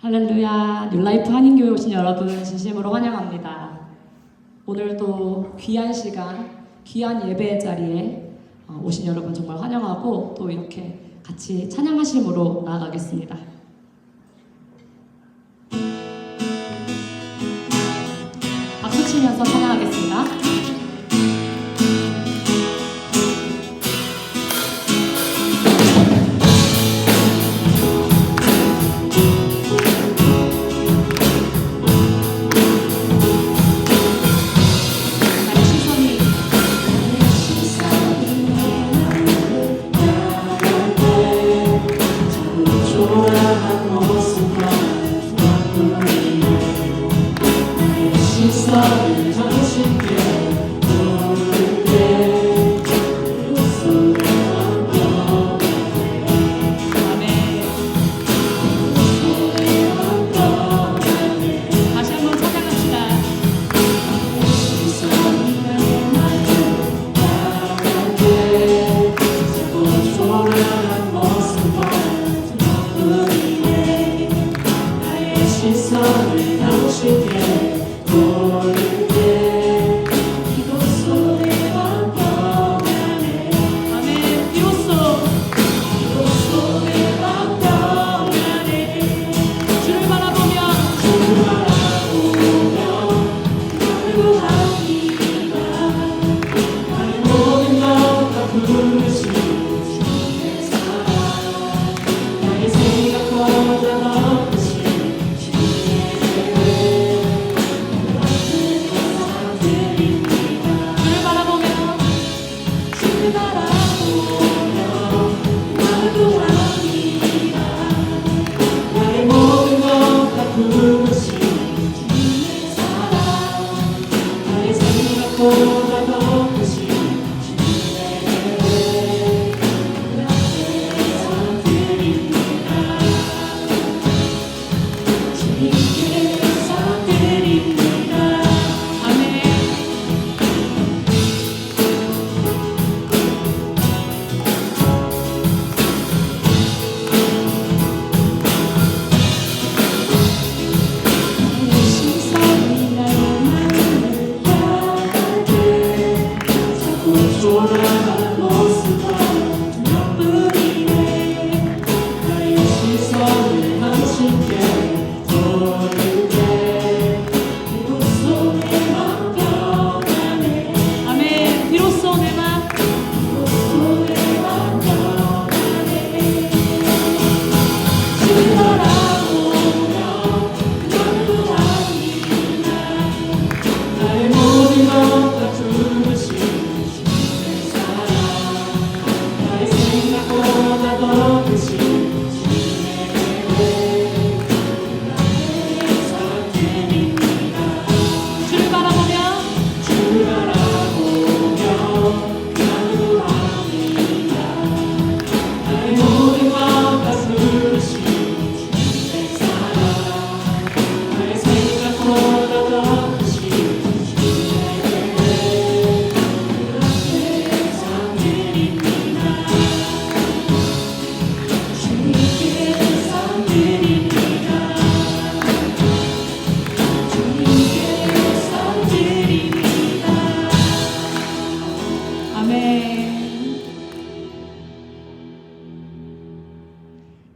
할렐루야, 뉴라이프 한인교회 오신 여러분 진심으로 환영합니다. 오늘도 귀한 시간, 귀한 예배의 자리에 오신 여러분 정말 환영하고 또 이렇게 같이 찬양하심으로 나아가겠습니다. 박수 치면서 찬양하겠습니다.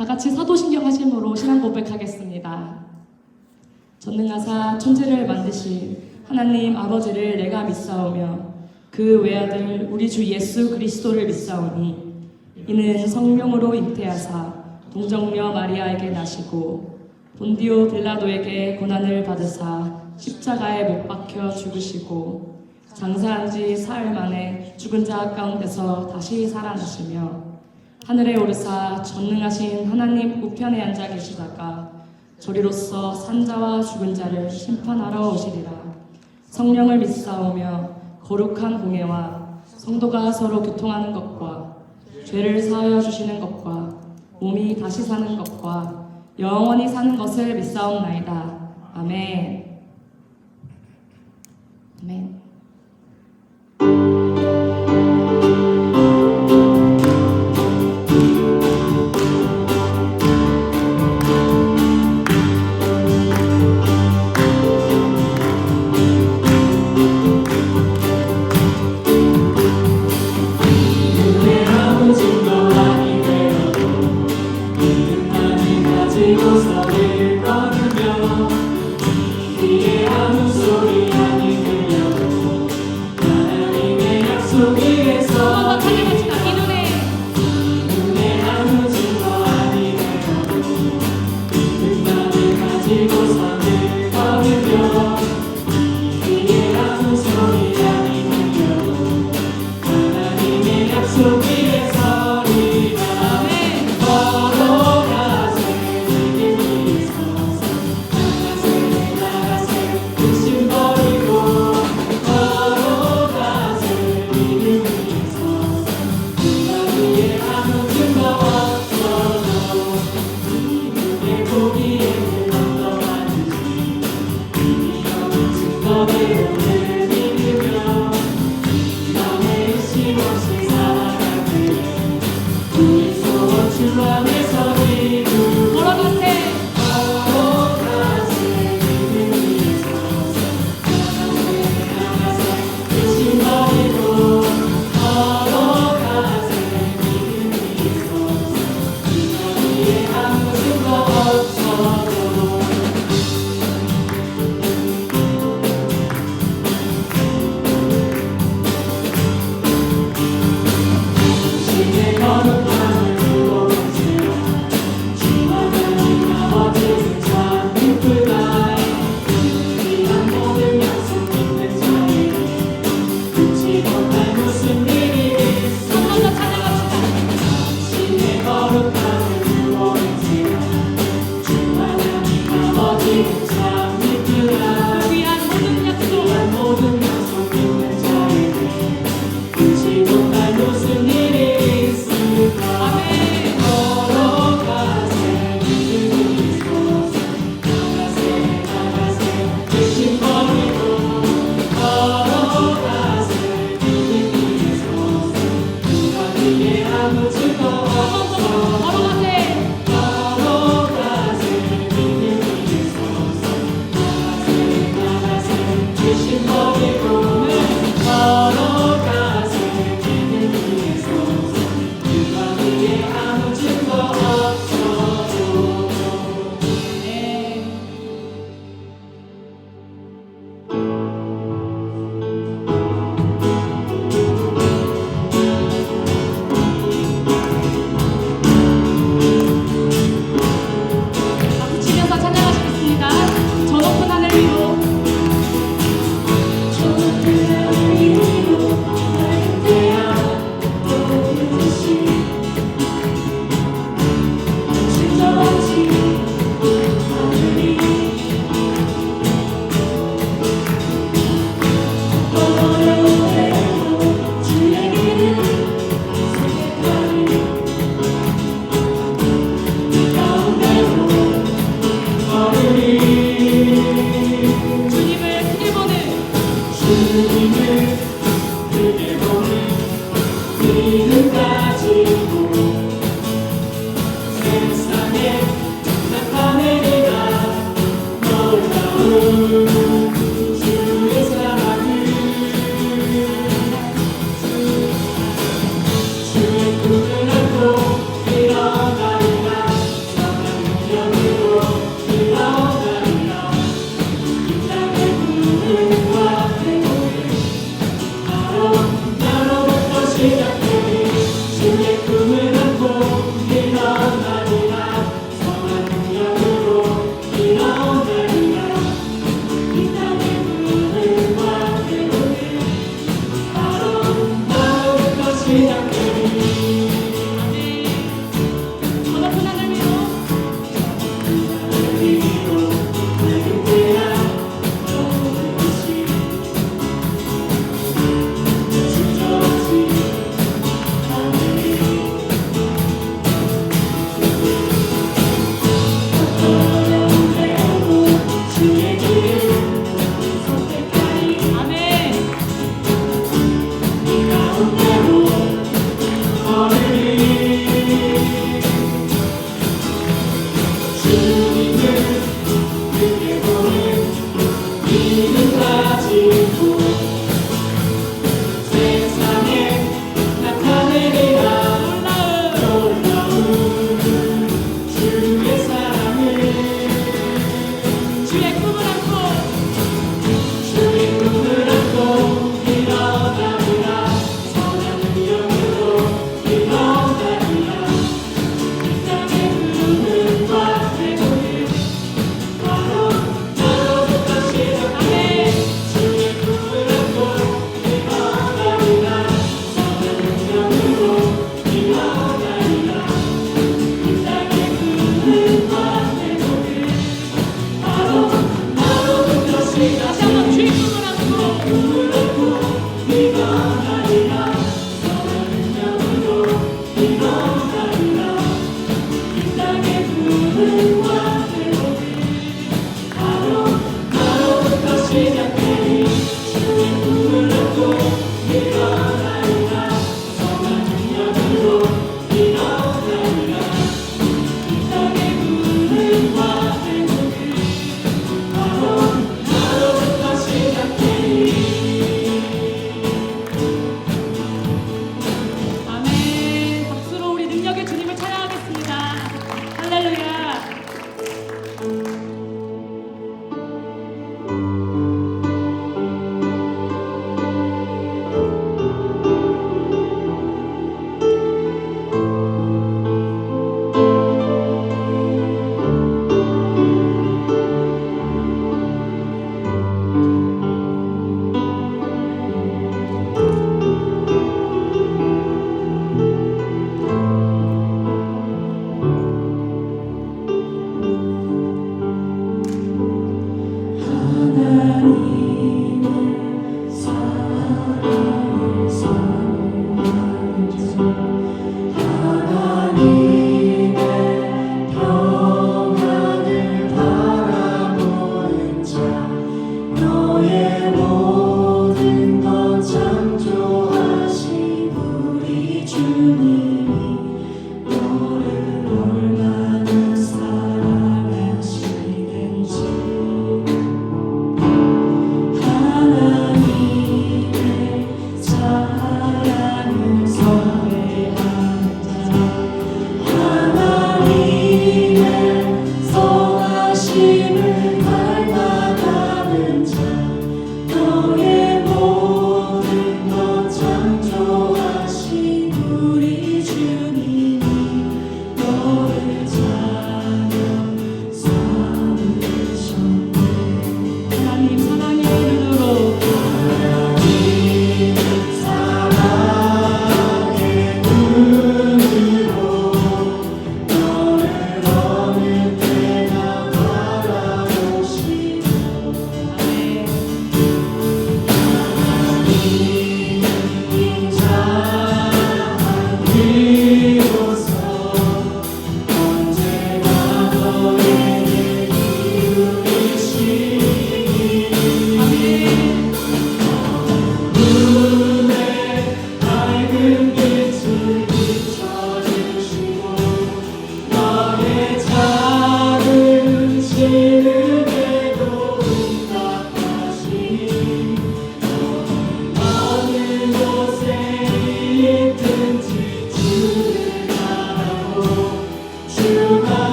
다 같이 사도신경 하심으로 신앙 고백하겠습니다. 전능하사 천지를 만드신 하나님 아버지를 내가 믿사오며 그 외아들 우리 주 예수 그리스도를 믿사오니 이는 성령으로 잉태하사 동정녀 마리아에게 나시고 본디오 빌라도에게 고난을 받으사 십자가에 못 박혀 죽으시고 장사한 지 사흘 만에 죽은 자 가운데서 다시 살아나시며 하늘에 오르사 전능하신 하나님 우편에 앉아 계시다가 저리로서 산자와 죽은 자를 심판하러 오시리라. 성령을 믿사오며 거룩한 공예와 성도가 서로 교통하는 것과 죄를 사하여 주시는 것과 몸이 다시 사는 것과 영원히 사는 것을 믿사옵나이다. 아멘. 아멘. 포기에는 언덕하듯이 이미 없는 증거대로를 믿으며 마음에 의심 없이 살아갈 때 우리 소원 주 안에서 믿음 걸어가세 걸어가세 믿음이 있어서 나가세 의심 버리고 걸어가세 믿음이 있어서 그 위에 아무 증거 없어도 당신의 거룩함을 두고 계세요. 주 하나님 아버지는 참 기쁘다. 위한 모든 약속 믿는 자에게 끝이 못할 무슨 일이 있어. 한 번 더 찬양합시다. 당신의 거룩함을 두고 계세요. 주 하나님 아버지는 참 기쁘다. 위한 모든 약속 위한 모든 약속 믿는 자에게 끝이 못할 무슨 일이 있을까. 아멘. 걸어가세 믿음이 있어서 나가세 나가세 의심 버리고 걸어가세 믿음이 있어서 누가 위에 아무 증거 없어 걸어가세 걸어가세 믿음이 있어서 나가세 나가세 의심 버리고 걸어가세 믿음이 있어서 누가 위에 아무 증거 없어도 네. 박수 치면서 찬양하시겠습니다. 저 높은 하늘 위로 저 높은 하늘 위로 맑은 태양 떠오르듯이 진정하지 하늘이 어려운 때도 주의 길을 선택하리 가운데로 걸으리 주님을 크게 보는 주님을 크게 보는 믿음 가지고 세상에 나타내리라 놀라운 주의 사랑을 주의 꿈을 안고 일어나리라 선한 능력으로 일어나리라 이 땅의 부흥과 회복을 바로 나로부터 시작되리 주의 꿈을 안고 일어나리라 선한 능력으로 일어나리라 이 땅의 부흥과 회복을 바로 나로부터 시작되리 저 높은 하늘 위로 하늘 위로 맑은 태양 떠오르듯이 진정하지 하늘이 어려운 때도 주의 길을 선택하리 아멘. 이 가운데로 걸으리 주님을 크게 보는 믿음 가지고 세상에 나타내리라 놀라운 주의 사랑을 주의 꿈을 안고 주의 꿈을 안고 일어나리라 선한 능력으로 일어나리라 이 땅의 부흥과 회복을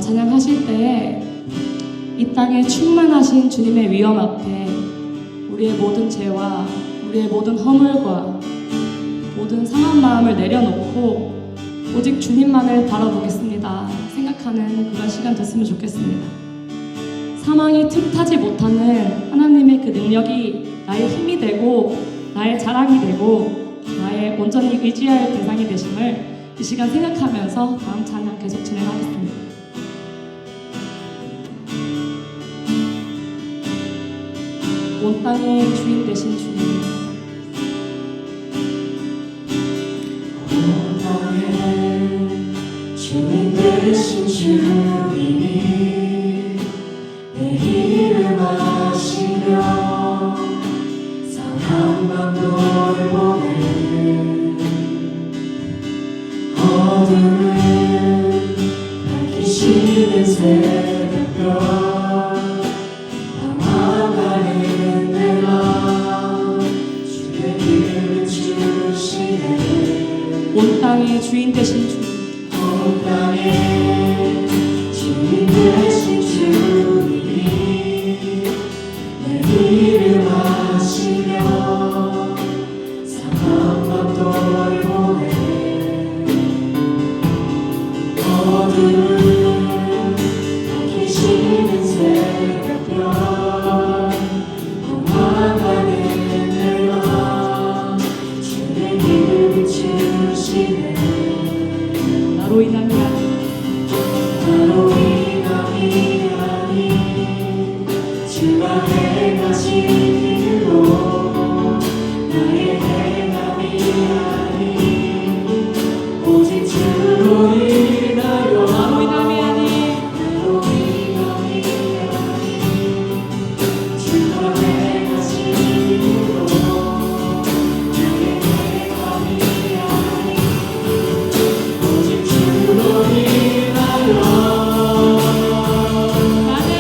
찬양하실 때에 이 땅에 충만하신 주님의 위엄 앞에 우리의 모든 죄와 우리의 모든 허물과 모든 상한 마음을 내려놓고 오직 주님만을 바라보겠습니다 생각하는 그런 시간 됐으면 좋겠습니다. 사망이 틈타지 못하는 하나님의 그 능력이 나의 힘이 되고 나의 자랑이 되고 나의 온전히 의지할 대상이 되심을 이 시간 생각하면서 다음 찬양 계속 진행하겠습니다. 온 땅의 주인 되신 주님, 온 땅의 주인 되신 주님이 내 이름 아시며 상한 맘 돌보네 어둠을 밝히시는 새벽별 방황하는 내가 주의 이름 주시네 온 땅의 주인 되신 주님, 온 땅의 주인 되신 주님이 내 이름 아시며 상한 맘 돌보네 어둠을 밝히시는 새벽별 방황하는 내가 주의 이름 주시네 나로 인함이 아닌 나로 인함이 아닌 주가 행하신 일로 나의 행함이 아닌 오직 주로 인하여 나로 인함이 아닌 나로 인함이 아닌 주가 행하신 일로 나의 행함이 아닌 오직 주로 인하여 나는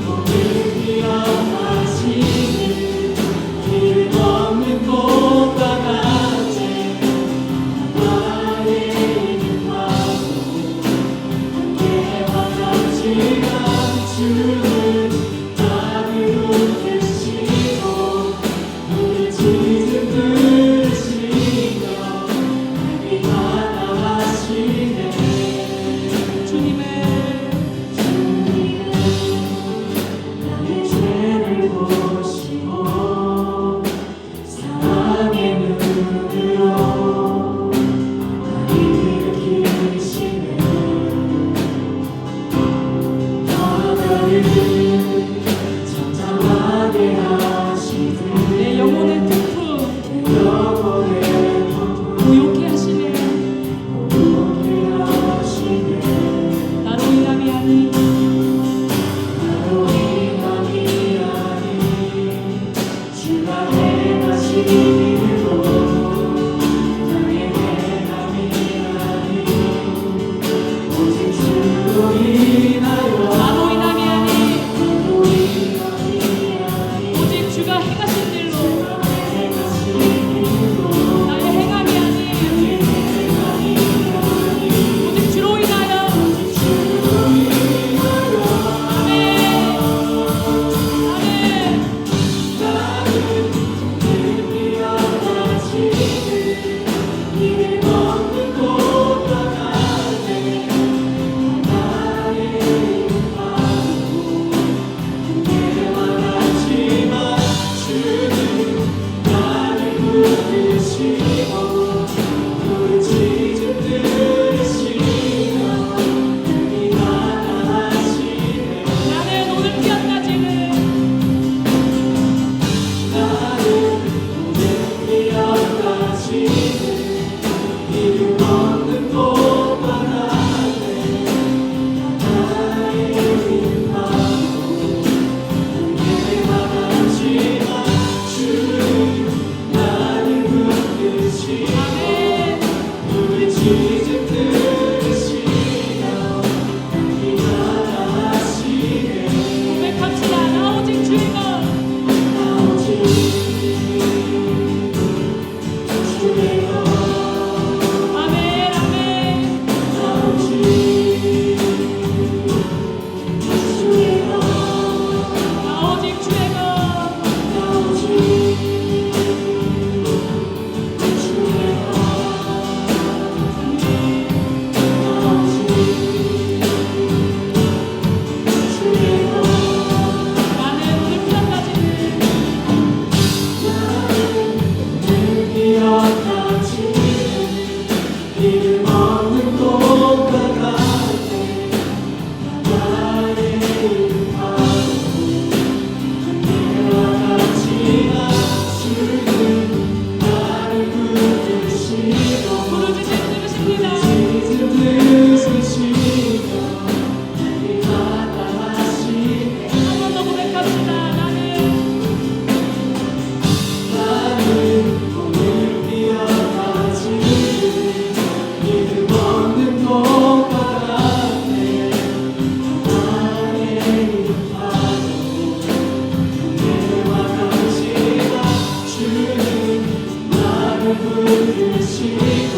복을 기억하시는 길 없는 꽃과 같이 나의 이름과 함께와 같이가 주를 나를 드시고 우리 지금 들으시며 날이 하나하시네 주님의 나의 죄를 보시고 사랑의 눈으로 나를 일으키시네 바다를 잠잠하게 하시듯 내 영혼의 태풍 내 영혼의 고요케 하시네. 고요케 하시네 나로 인함이 아닌 나로 인함이 아닌 주가 행하신 일로 나의 행함이 아닌 오직 주로 인하여 나로 인함이 아닌 나로 인함이 아닌 오직 주가 행하신 일로 행하신 일로 나의 행함이 아닌 오직 주로 인하여 주로 인하여 아멘 아멘 나는 복을 부르시고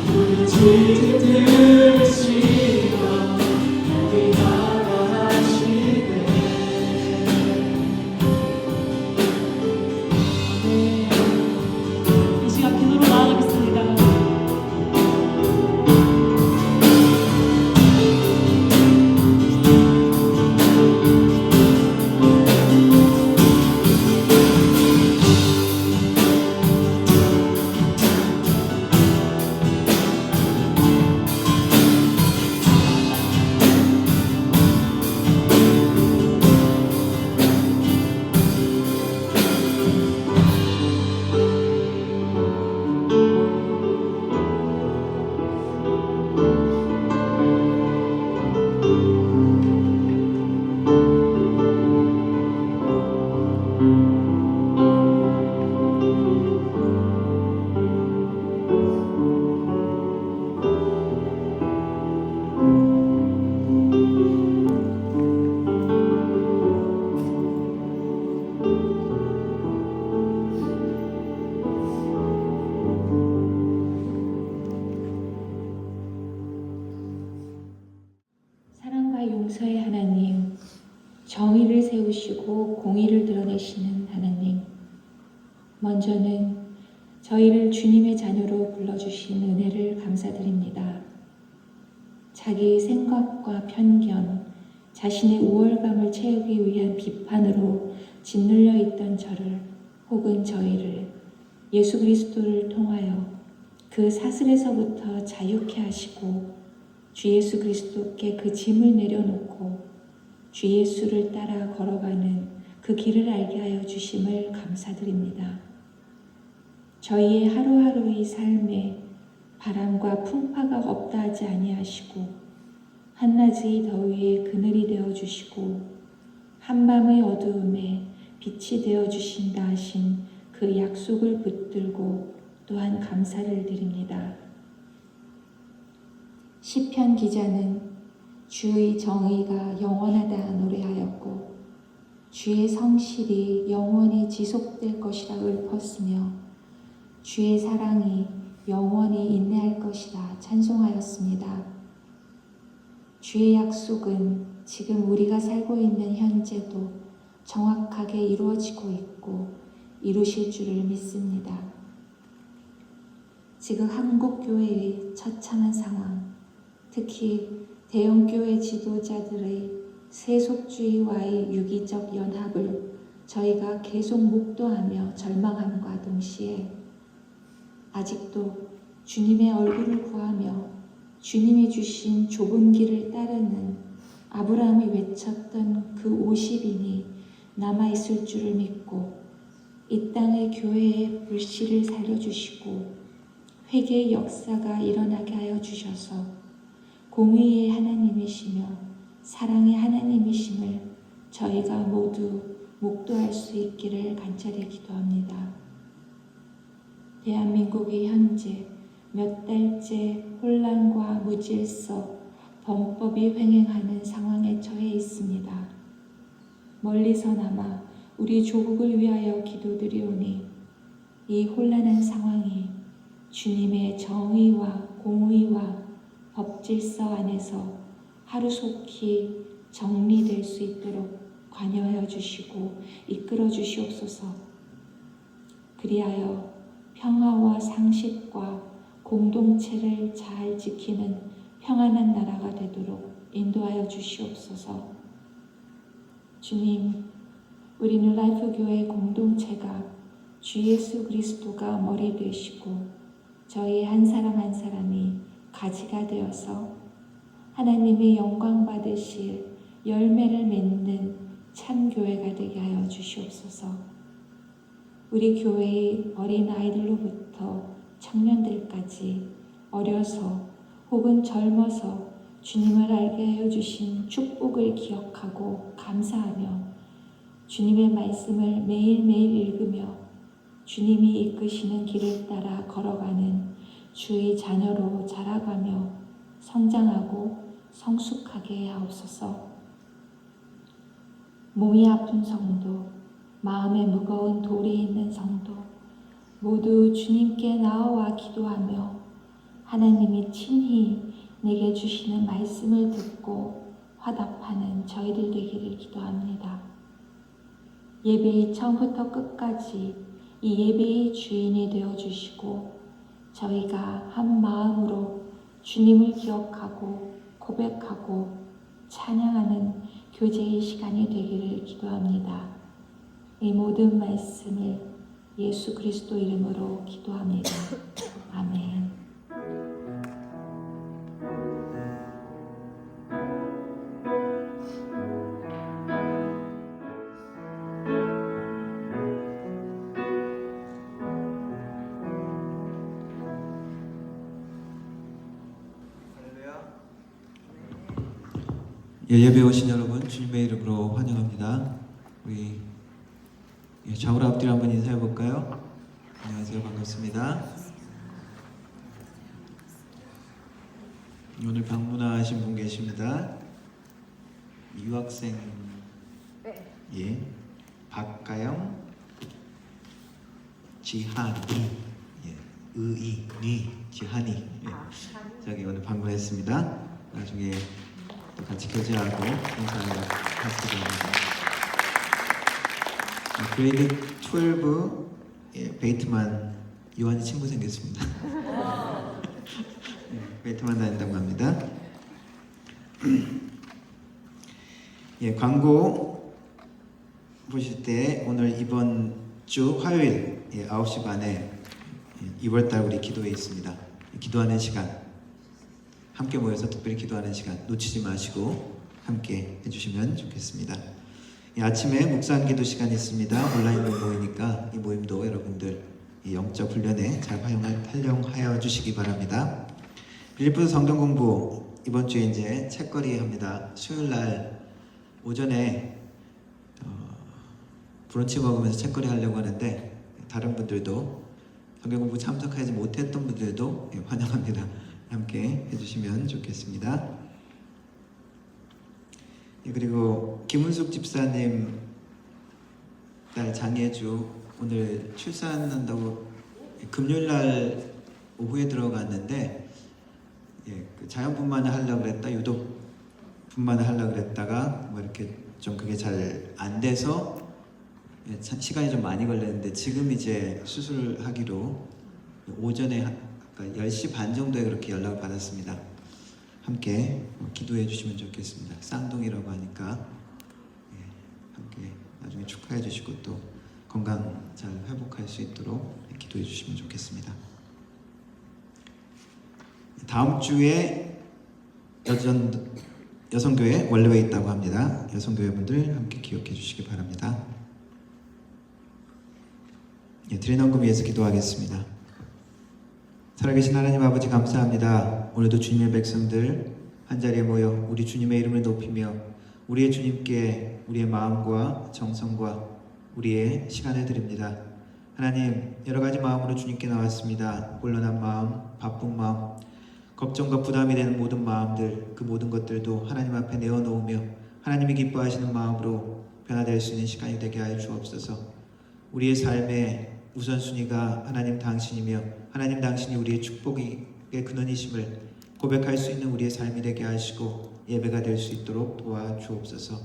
부르짖듯 들으시며 여기 가라 하시네. 이 시간 기도로 나아가겠습니다. 사랑과 용서의 하나님, 정의를 세우시고 공의를 드러내시는 하나님, 먼저는 저희를 주님의 자녀로 불러주신 은혜를 감사드립니다. 자기 생각과 편견, 자신의 우월감을 채우기 위한 비판으로 짓눌려 있던 저를 혹은 저희를 예수 그리스도를 통하여 그 사슬에서부터 자유케 하시고 주 예수 그리스도께 그 짐을 내려놓고 주 예수를 따라 걸어가는 그 길을 알게 하여 주심을 감사드립니다. 저희의 하루하루의 삶에 바람과 풍파가 없다 하지 아니하시고 한낮의 더위에 그늘이 되어 주시고 한밤의 어두움에 빛이 되어 주신다 하신 그 약속을 붙들고 또한 감사를 드립니다. 시편 기자는 주의 정의가 영원하다 노래하였고 주의 성실이 영원히 지속될 것이라 읊었으며 주의 사랑이 영원히 인내할 것이라 찬송하였습니다. 주의 약속은 지금 우리가 살고 있는 현재도 정확하게 이루어지고 있고 이루실 줄을 믿습니다. 지금 한국교회의 처참한 상황, 특히 대형교회 지도자들의 세속주의와의 유기적 연합을 저희가 계속 목도하며 절망함과 동시에 아직도 주님의 얼굴을 구하며 주님이 주신 좁은 길을 따르는 아브라함이 외쳤던 그 50인이 남아있을 줄을 믿고 이 땅의 교회의 불씨를 살려주시고 회개의 역사가 일어나게 하여 주셔서 공의의 하나님이시며 사랑의 하나님이심을 저희가 모두 목도할 수 있기를 간절히 기도합니다. 대한민국이 현재 몇 달째 혼란과 무질서, 범법이 횡행하는 상황에 처해 있습니다. 멀리서나마 우리 조국을 위하여 기도드리오니 이 혼란한 상황이 주님의 정의와 공의와 법질서 안에서 하루속히 정리될 수 있도록 관여하여 주시고 이끌어 주시옵소서. 그리하여 평화와 상식과 공동체를 잘 지키는 평안한 나라가 되도록 인도하여 주시옵소서. 주님, 우리 뉴라이프 교회 공동체가 주 예수 그리스도가 머리 되시고 저희 한 사람 한 사람이 가지가 되어서 하나님의 영광 받으실 열매를 맺는 참 교회가 되게 하여 주시옵소서. 우리 교회의 어린 아이들로부터 청년들까지 어려서 혹은 젊어서 주님을 알게 하여 주신 축복을 기억하고 감사하며 주님의 말씀을 매일매일 읽으며 주님이 이끄시는 길을 따라 걸어가는 주의 자녀로 자라가며 성장하고 성숙하게 하옵소서. 몸이 아픈 성도, 마음에 무거운 돌이 있는 성도, 모두 주님께 나와 기도하며 하나님이 친히 내게 주시는 말씀을 듣고 화답하는 저희들 되기를 기도합니다. 예배의 처음부터 끝까지 이 예배의 주인이 되어주시고 저희가 한 마음으로 주님을 기억하고 고백하고 찬양하는 교제의 시간이 되기를 기도합니다. 이 모든 말씀을 예수 그리스도 이름으로 기도합니다. 아멘. 예배에 오신 여러분 주님의 이름으로 환영합니다. 우리 좌우로 앞뒤로 한번 인사해 볼까요? 안녕하세요. 반갑습니다. 오늘 방문하신 분 계십니다. 유학생 예, 박가영, 지한이, 예, 의이니, 지한이 예, 저기 오늘 방문했습니다. 나중에 또 같이 교제하고 인사를 하시겠습니다. 그레이드 12 예, 베이트만 요한이 친구 생겼습니다. 예, 베이트만 다닌다고 합니다. 예, 광고 보실 때 오늘 이번 주 화요일 예, 9시 반에 2월달 우리 기도회 있습니다. 기도하는 시간 함께 모여서 특별히 기도하는 시간 놓치지 마시고 함께 해주시면 좋겠습니다. 아침에 묵상 기도 시간이 있습니다. 온라인으로 모이니까 이 모임도 여러분들 영적 훈련에 잘 활용하여 주시기 바랍니다. 빌립보서 성경 공부 이번 주에 이제 책거리 합니다. 수요일 날 오전에 브런치 먹으면서 책거리 하려고 하는데 다른 분들도 성경 공부 참석하지 못했던 분들도 환영합니다. 함께 해주시면 좋겠습니다. 그리고 김은숙 집사님 딸 장예주 오늘 출산한다고 금요일날 오후에 들어갔는데 그 자연분만을 하려고 그랬다 유독 분만을 하려고 그랬다가 뭐 이렇게 좀 그게 잘 안 돼서 시간이 좀 많이 걸렸는데 지금 이제 수술하기로 오전에 10시 반 정도에 그렇게 연락을 받았습니다. 함께 기도해 주시면 좋겠습니다. 쌍둥이라고 하니까 함께 나중에 축하해 주시고 또 건강 잘 회복할 수 있도록 기도해 주시면 좋겠습니다. 다음 주에 여성교회 원래에 있다고 합니다. 여성교회분들 함께 기억해 주시기 바랍니다. 드리는 위해서 기도하겠습니다. 살아계신 하나님 아버지 감사합니다. 오늘도 주님의 백성들 한자리에 모여 우리 주님의 이름을 높이며 우리의 주님께 우리의 마음과 정성과 우리의 시간을 드립니다. 하나님 여러가지 마음으로 주님께 나왔습니다. 곤란한 마음, 바쁜 마음, 걱정과 부담이 되는 모든 마음들 그 모든 것들도 하나님 앞에 내어놓으며 하나님이 기뻐하시는 마음으로 변화될 수 있는 시간이 되게 하여 주옵소서. 우리의 삶의 우선순위가 하나님 당신이며 하나님 당신이 우리의 축복의 근원이심을 고백할 수 있는 우리의 삶이 되게 하시고 예배가 될 수 있도록 도와주옵소서.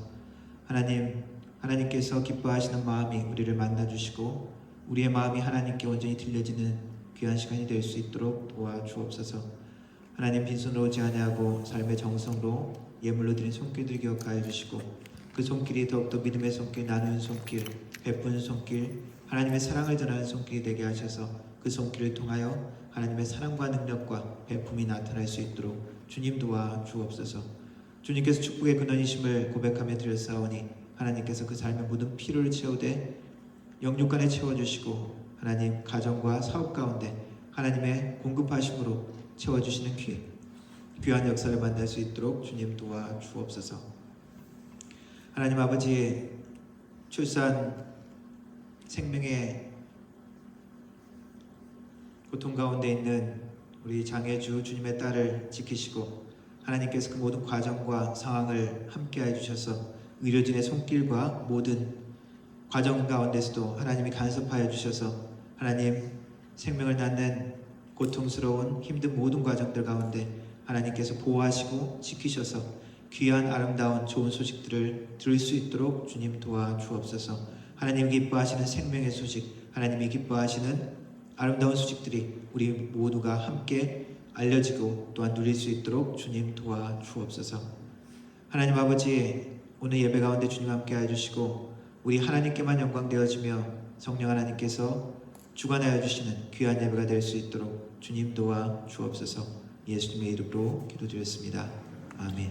하나님께서 기뻐하시는 마음이 우리를 만나주시고 우리의 마음이 하나님께 온전히 들려지는 귀한 시간이 될 수 있도록 도와주옵소서. 하나님 빈손으로 오지 아니하고 삶의 정성으로 예물로 드린 손길들 기억하여 주시고 그 손길이 더욱더 믿음의 손길, 나누는 손길, 베푸는 손길, 하나님의 사랑을 전하는 손길이 되게 하셔서 그 손길을 통하여 하나님의 사랑과 능력과 베품이 나타날 수 있도록 주님 도와 주옵소서. 주님께서 축복의 근원이심을 고백하며 드렸사오니 하나님께서 그 삶의 모든 필요를 채우되 영육간에 채워주시고 하나님 가정과 사업 가운데 하나님의 공급하심으로 채워주시는 귀한 역사를 만날 수 있도록 주님 도와 주옵소서. 하나님 아버지 출산 생명의 고통 가운데 있는 우리 장혜주 주님의 딸을 지키시고 하나님께서 그 모든 과정과 상황을 함께해 주셔서 의료진의 손길과 모든 과정 가운데서도 하나님이 간섭하여 주셔서 하나님 생명을 낳는 고통스러운 힘든 모든 과정들 가운데 하나님께서 보호하시고 지키셔서 귀한 아름다운 좋은 소식들을 들을 수 있도록 주님 도와주옵소서. 하나님이 기뻐하시는 생명의 소식, 하나님이 기뻐하시는 아름다운 소식들이 우리 모두가 함께 알려지고 또한 누릴 수 있도록 주님 도와주옵소서. 하나님 아버지, 오늘 예배 가운데 주님 함께 해주시고 우리 하나님께만 영광 되어지며 성령 하나님께서 주관하여 주시는 귀한 예배가 될 수 있도록 주님 도와주옵소서. 예수님의 이름으로 기도드렸습니다. 아멘.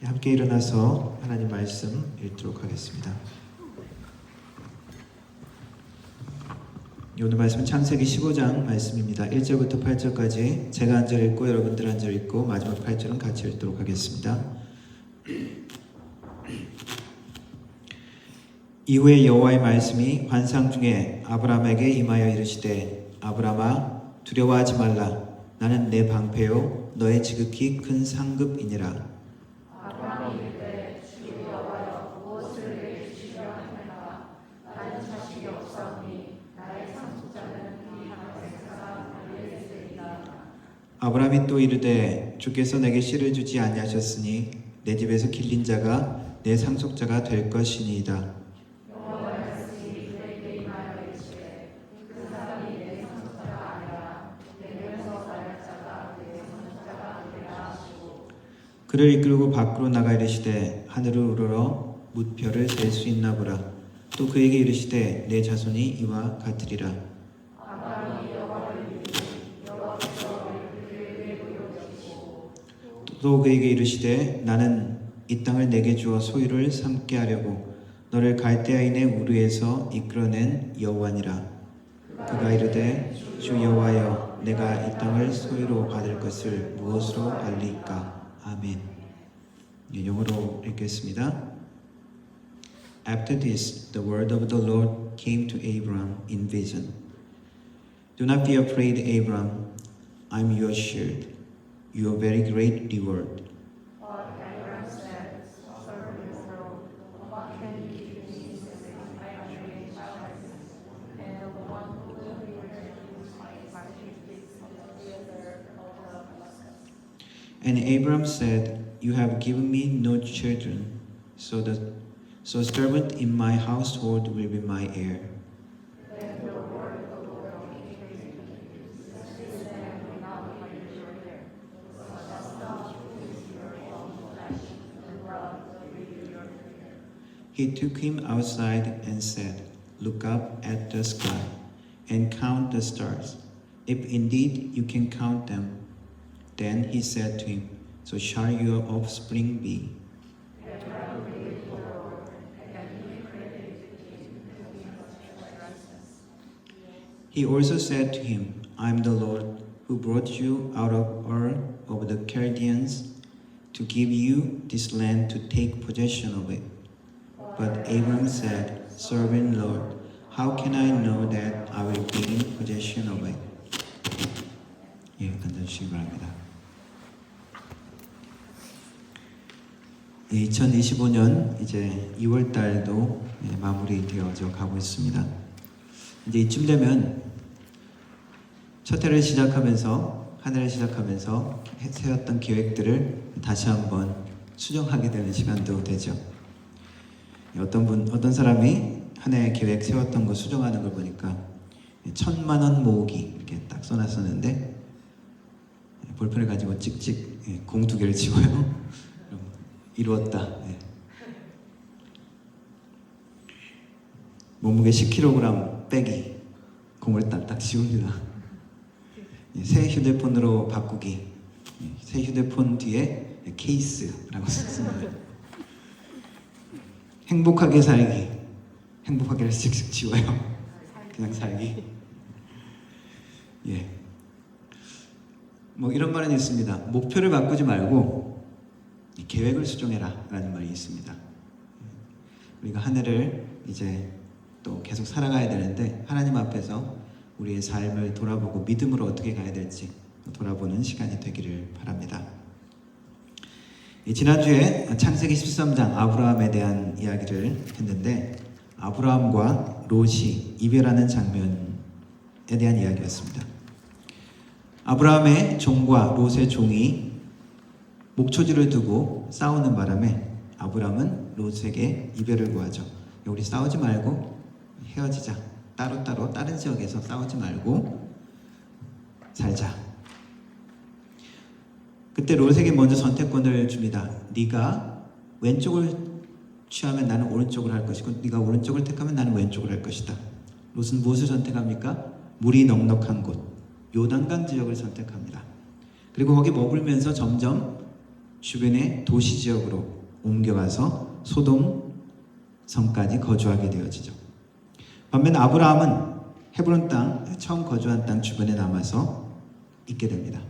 함께 일어나서 하나님 말씀 읽도록 하겠습니다. 오늘 말씀은 창세기 15장 말씀입니다. 1절부터 8절까지 제가 한 절 읽고 여러분들 한 절 읽고 마지막 8절은 같이 읽도록 하겠습니다. 이후에 여호와의 말씀이 환상 중에 아브라함에게 임하여 이르시되 아브라함아 두려워하지 말라. 나는 내 방패요 너의 지극히 큰 상급이니라. 아브라함이 또 이르되 주께서 내게 씨를 주지 아니하셨으니 내 집에서 길린 자가 내 상속자가 될 것이니이다. 그를 이끌고 밖으로 나가 이르시되 하늘을 우러러 무표를 셀 수 있나 보라. 또 그에게 이르시되 내 자손이 이와 같으리라. 또 그에게 이르시되 나는 이 땅을 내게 주어 소유를 삼게 하려고 너를 갈대아인의 우르에서 이끌어낸 여호와니라. 그가 이르되 주 여호와여 내가 이 땅을 소유로 받을 것을 무엇으로 알리까? 아멘. 영어로 읽겠습니다. After this, the word of the Lord came to Abram in vision. Do not be afraid, Abram. I am your shield, your very great reward. And Abram said, You have given me no children, so a servant in my household will be my heir. He took him outside and said, Look up at the sky and count the stars, if indeed you can count them. Then he said to him, So shall your offspring be. He also said to him, I am the Lord who brought you out of Ur of the Chaldeans to give you this land to take possession of it. But Abram said, Sovereign Lord, how can I know that I will be in possession of it? 예, 앉아주시기 바랍니다. 2025년 이제 2월 달도 마무리되어져 가고 있습니다. 이제 이쯤 되면 첫 해를 시작하면서 한 해를 시작하면서 세웠던 계획들을 다시 한번 수정하게 되는 시간도 되죠. 어떤 사람이 한 해 계획 세웠던 거 수정하는 걸 보니까 1,000만 원 모으기 이렇게 딱 써놨었는데 볼펜을 가지고 찍찍 공 2개를 집어요. 이루었다. 몸무게 10kg 빼기 공을 딱딱 지웁니다. 새 휴대폰으로 바꾸기. 새 휴대폰 뒤에 케이스라고 썼습니다. 행복하게 살기. 행복하게를 쓱쓱 지워요. 그냥 살기. 예. 뭐 이런 말은 있습니다. 목표를 바꾸지 말고 계획을 수정해라 라는 말이 있습니다. 우리가 한 해를 이제 또 계속 살아가야 되는데 하나님 앞에서 우리의 삶을 돌아보고 믿음으로 어떻게 가야 될지 돌아보는 시간이 되기를 바랍니다. 지난주에 창세기 13장 아브라함에 대한 이야기를 했는데 아브라함과 롯이 이별하는 장면이 대한 이야기였습니다. 아브라함의 종과 롯의 종이 목초지를 두고 싸우는 바람에 아브라함은 롯에게 이별을 구하죠. 우리 싸우지 말고 헤어지자. 따로따로 다른 지역에서 싸우지 말고 살자. 그때 롯에게 먼저 선택권을 줍니다. 네가 왼쪽을 취하면 나는 오른쪽을 할 것이고 네가 오른쪽을 택하면 나는 왼쪽을 할 것이다. 롯은 무엇을 선택합니까? 물이 넉넉한 곳, 요단강 지역을 선택합니다. 그리고 거기 머물면서 점점 주변의 도시 지역으로 옮겨가서 소돔 성까지 거주하게 되어지죠. 반면 아브라함은 헤브론 땅, 처음 거주한 땅 주변에 남아서 있게 됩니다.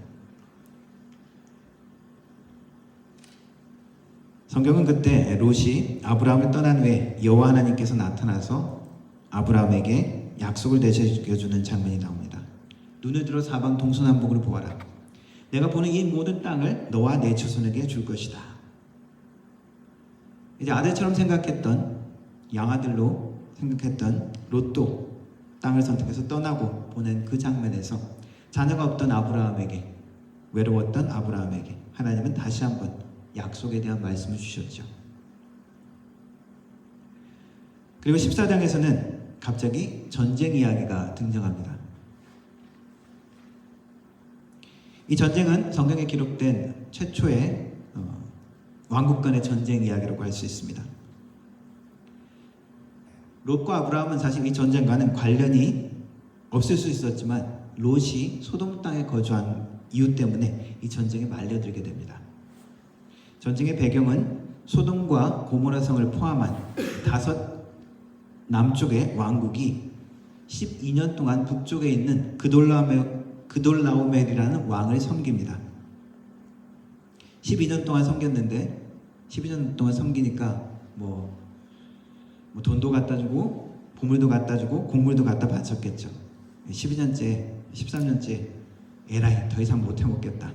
성경은 그때 롯이 아브라함을 떠난 후에 여호와 하나님께서 나타나서 아브라함에게 약속을 되새겨주는 장면이 나옵니다. 눈을 들어 사방 동서남북으로 보아라. 내가 보는 이 모든 땅을 너와 내 자손에게 줄 것이다. 이제 아들처럼 생각했던 양아들로 생각했던 롯도 땅을 선택해서 떠나고 보낸 그 장면에서 자녀가 없던 아브라함에게, 외로웠던 아브라함에게 하나님은 다시 한번 약속에 대한 말씀을 주셨죠. 그리고 14장에서는 갑자기 전쟁 이야기가 등장합니다. 이 전쟁은 성경에 기록된 최초의 왕국 간의 전쟁 이야기라고 할 수 있습니다. 롯과 아브라함은 사실 이 전쟁과는 관련이 없을 수 있었지만 롯이 소돔 땅에 거주한 이유 때문에 이 전쟁에 말려들게 됩니다. 전쟁의 배경은 소돔과 고모라 성을 포함한 5 남쪽의 왕국이 12년 동안 북쪽에 있는 그돌라오멜이라는 왕을 섬깁니다. 12년 동안 섬겼는데 12년 동안 섬기니까 뭐 돈도 갖다 주고 보물도 갖다 주고 곡물도 갖다 바쳤겠죠. 12년째 13년째 에라이 더 이상 못 해먹겠다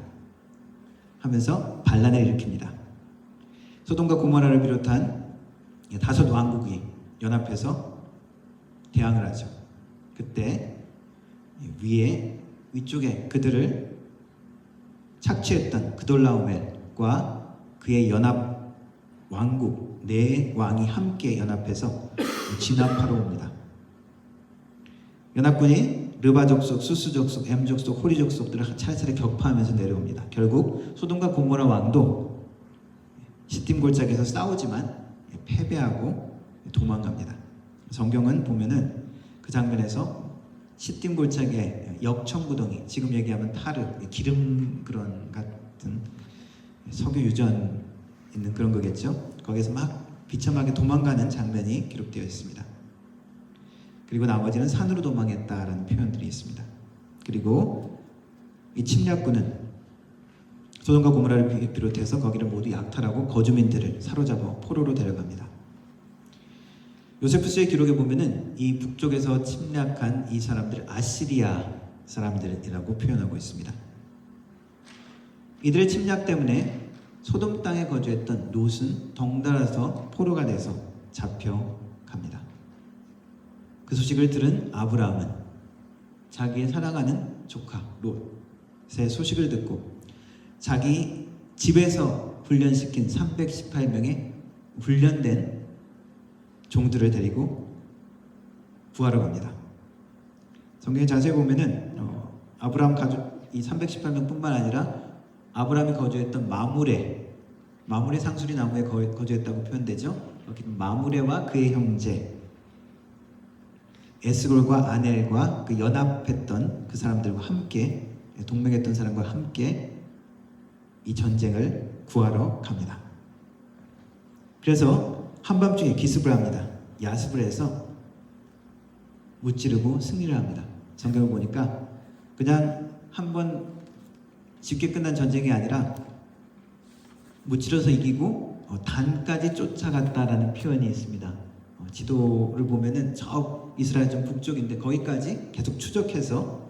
하면서 반란을 일으킵니다. 소돔과 고모라를 비롯한 5 왕국이 연합해서 대항을 하죠. 그때 위쪽에 그들을 착취했던 그돌라오멜과 그의 연합 왕국 4왕이 함께 연합해서 진압하러 옵니다. 연합군이 르바 족속, 수스 족속, 엠 족속, 호리 족속들을 차례차례 격파하면서 내려옵니다. 결국 소돔과 고모라 왕도 시딤 골짜기에서 싸우지만 패배하고 도망갑니다. 성경은 보면은 그 장면에서 시딤 골짜기에 역청구덩이, 지금 얘기하면 타르, 기름 그런 같은 석유 유전 있는 그런 거겠죠. 거기서 막 비참하게 도망가는 장면이 기록되어 있습니다. 그리고 나머지는 산으로 도망했다라는 표현들이 있습니다. 그리고 이 침략군은 소돔과 고모라를 비롯해서 거기를 모두 약탈하고 거주민들을 사로잡아 포로로 데려갑니다. 요세푸스의 기록에 보면은 이 북쪽에서 침략한 이 사람들 아시리아 사람들이라고 표현하고 있습니다. 이들의 침략 때문에 소돔 땅에 거주했던 롯은 덩달아서 포로가 돼서 잡혀갑니다. 그 소식을 들은 아브라함은 자기의 사랑하는 조카 롯의 소식을 듣고 자기 집에서 훈련시킨 318명의 훈련된 종들을 데리고 구하러 갑니다. 성경에 자세히 보면은 아브라함 가족 이 318명뿐만 아니라 아브라함이 거주했던 마므레 상수리 나무에 거주했다고 표현되죠. 여기 마므레와 그의 형제 에스골과 아넬과 그 연합했던 그 사람들과 함께 동맹했던 사람과 함께 이 전쟁을 구하러 갑니다. 그래서 한밤중에 기습을 합니다. 야습을 해서 무찌르고 승리를 합니다. 성경을 보니까 그냥 한번 쉽게 끝난 전쟁이 아니라 무찌러서 이기고 단까지 쫓아갔다라는 표현이 있습니다. 지도를 보면은 저 이스라엘 좀 북쪽인데 거기까지 계속 추적해서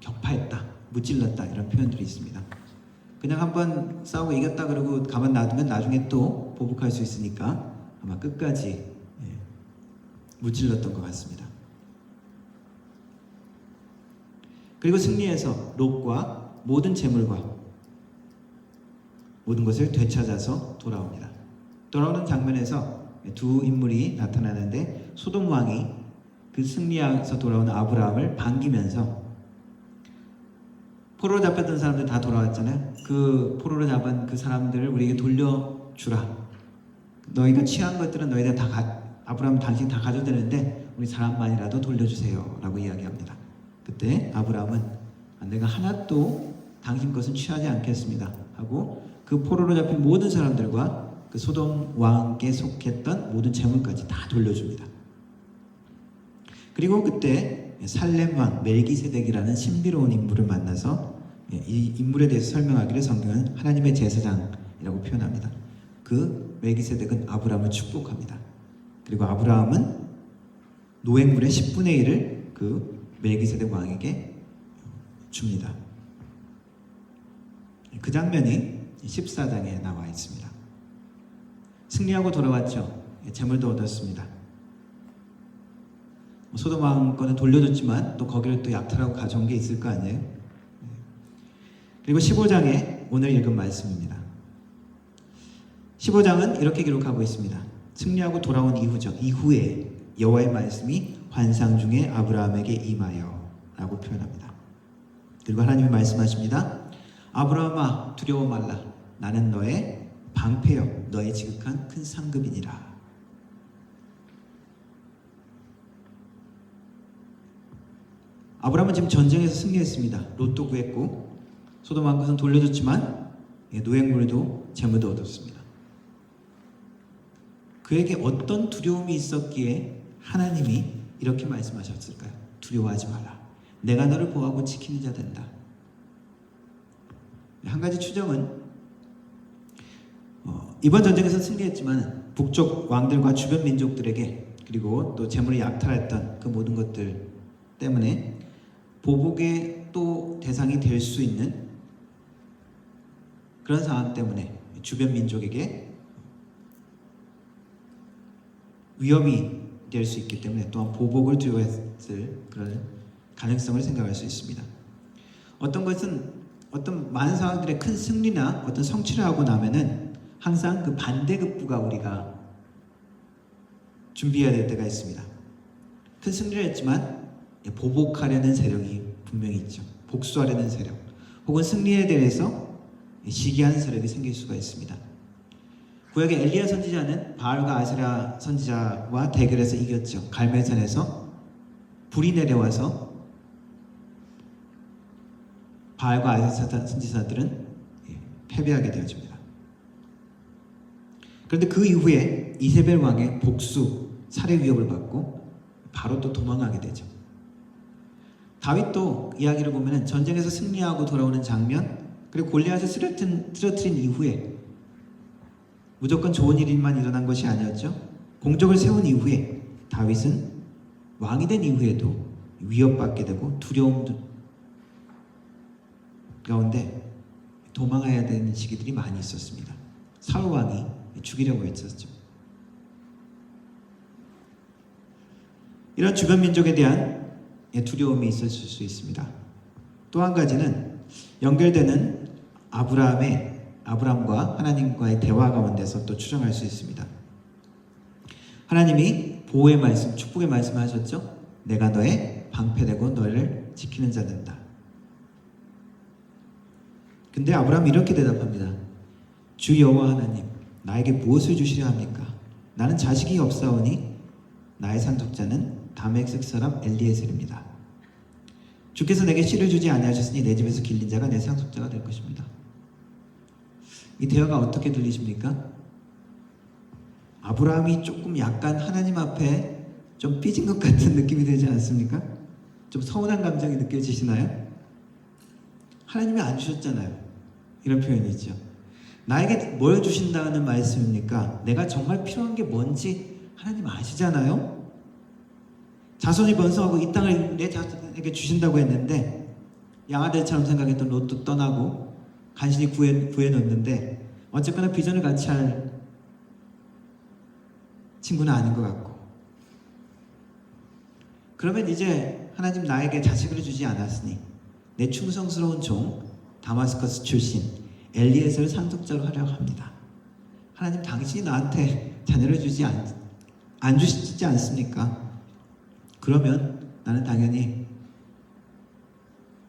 격파했다, 무찔렀다 이런 표현들이 있습니다. 그냥 한번 싸우고 이겼다 그러고 가만 놔두면 나중에 또 보복할 수 있으니까 아마 끝까지 무찔렀던 것 같습니다. 그리고 승리해서 롯과 모든 재물과 모든 것을 되찾아서 돌아옵니다. 돌아오는 장면에서 두 인물이 나타나는데 소돔 왕이 그 승리해서 돌아온 아브라함을 반기면서 포로로 잡혔던 사람들 다 돌아왔잖아요. 그 포로로 잡은 그 사람들을 우리에게 돌려주라. 너희가 취한 것들은 너희들 다 아브라함 당신 다 가져도 되는데 우리 사람만이라도 돌려주세요 라고 이야기합니다. 그때 아브라함은 내가 하나도 당신 것은 취하지 않겠습니다 하고 그 포로로 잡힌 모든 사람들과 그 소돔 왕께 속했던 모든 재물까지 다 돌려줍니다. 그리고 그때 살렘 왕 멜기세덱이라는 신비로운 인물을 만나서 이 인물에 대해서 설명하기를 성경은 하나님의 제사장이라고 표현합니다. 그 멜기세덱은 아브라함을 축복합니다. 그리고 아브라함은 노획물의 10분의 1을 그 멜기세덱 왕에게 줍니다. 그 장면이 14장에 나와 있습니다. 승리하고 돌아왔죠. 재물도 얻었습니다. 소돔 왕 거는 돌려줬지만 또 거기를 또 약탈하고 가져온 게 있을 거 아니에요. 그리고 15장에 오늘 읽은 말씀입니다. 15장은 이렇게 기록하고 있습니다. 승리하고 돌아온 이후죠. 이후에 여호와의 말씀이 환상 중에 아브라함에게 임하여 라고 표현합니다. 그리고 하나님이 말씀하십니다. 아브라함아 두려워 말라. 나는 너의 방패여 너의 지극한 큰 상급이니라. 아브라함은 지금 전쟁에서 승리했습니다. 롯도 구했고 소돔 왕 것은 돌려줬지만 노획물도 재물도 얻었습니다. 그에게 어떤 두려움이 있었기에 하나님이 이렇게 말씀하셨을까요? 두려워하지 마라. 내가 너를 보호하고 지키는 자 된다. 한 가지 추정은 이번 전쟁에서 승리했지만 북쪽 왕들과 주변 민족들에게 그리고 또 재물을 약탈했던 그 모든 것들 때문에 보복의 또 대상이 될 수 있는 그런 상황 때문에 주변 민족에게 위협이 될 수 있기 때문에 또한 보복을 두려워했을 그런 가능성을 생각할 수 있습니다. 어떤 것은 어떤 많은 상황들의 큰 승리나 어떤 성취를 하고 나면은 항상 그 반대급부가 우리가 준비해야 될 때가 있습니다. 큰 승리를 했지만 보복하려는 세력이 분명히 있죠. 복수하려는 세력 혹은 승리에 대해서 시기하는 세력이 생길 수가 있습니다. 구약의 엘리야 선지자는 바알과 아세라 선지자와 대결해서 이겼죠. 갈멜산에서 불이 내려와서 바알과 아세라 선지자들은 패배하게 되어집니다. 그런데 그 이후에 이세벨 왕의 복수, 살해 위협을 받고 바로 또 도망가게 되죠. 다윗도 이야기를 보면 전쟁에서 승리하고 돌아오는 장면 그리고 골리앗을 쓰러뜨린 이후에 무조건 좋은 일만 일어난 것이 아니었죠. 공적을 세운 이후에 다윗은 왕이 된 이후에도 위협받게 되고 두려움 가운데 도망가야 되는 시기들이 많이 있었습니다. 사울 왕이 죽이려고 했었죠. 이런 주변 민족에 대한 두려움이 있었을 수 있습니다. 또 한 가지는 연결되는 아브라함과 하나님과의 대화 가운데서 또 추정할 수 있습니다. 하나님이 보호의 말씀, 축복의 말씀을 하셨죠. 내가 너의 방패되고 너를 지키는 자 된다. 근데 아브라함이 이렇게 대답합니다. 주 여호와 하나님, 나에게 무엇을 주시려 합니까? 나는 자식이 없사오니 나의 상속자는 다메섹 사람 엘리에셀입니다. 주께서 내게 씨를 주지 아니하셨으니 내 집에서 길린 자가 내 상속자가 될 것입니다. 이 대화가 어떻게 들리십니까? 아브라함이 조금 약간 하나님 앞에 좀 삐진 것 같은 느낌이 되지 않습니까? 좀 서운한 감정이 느껴지시나요? 하나님이 안 주셨잖아요. 이런 표현이 있죠. 나에게 뭘 주신다는 말씀입니까? 내가 정말 필요한 게 뭔지 하나님 아시잖아요? 자손이 번성하고 이 땅을 내 자손에게 주신다고 했는데 양아들처럼 생각했던 롯도 떠나고 간신히 구해 놓는데 어쨌거나 비전을 같이 할 친구는 아닌 것 같고 그러면 이제 하나님 나에게 자식을 주지 않았으니 내 충성스러운 종 다마스커스 출신 엘리에셀을 상속자로 하려고 합니다. 하나님, 당신이 나한테 자녀를 안 주시지 않습니까? 그러면 나는 당연히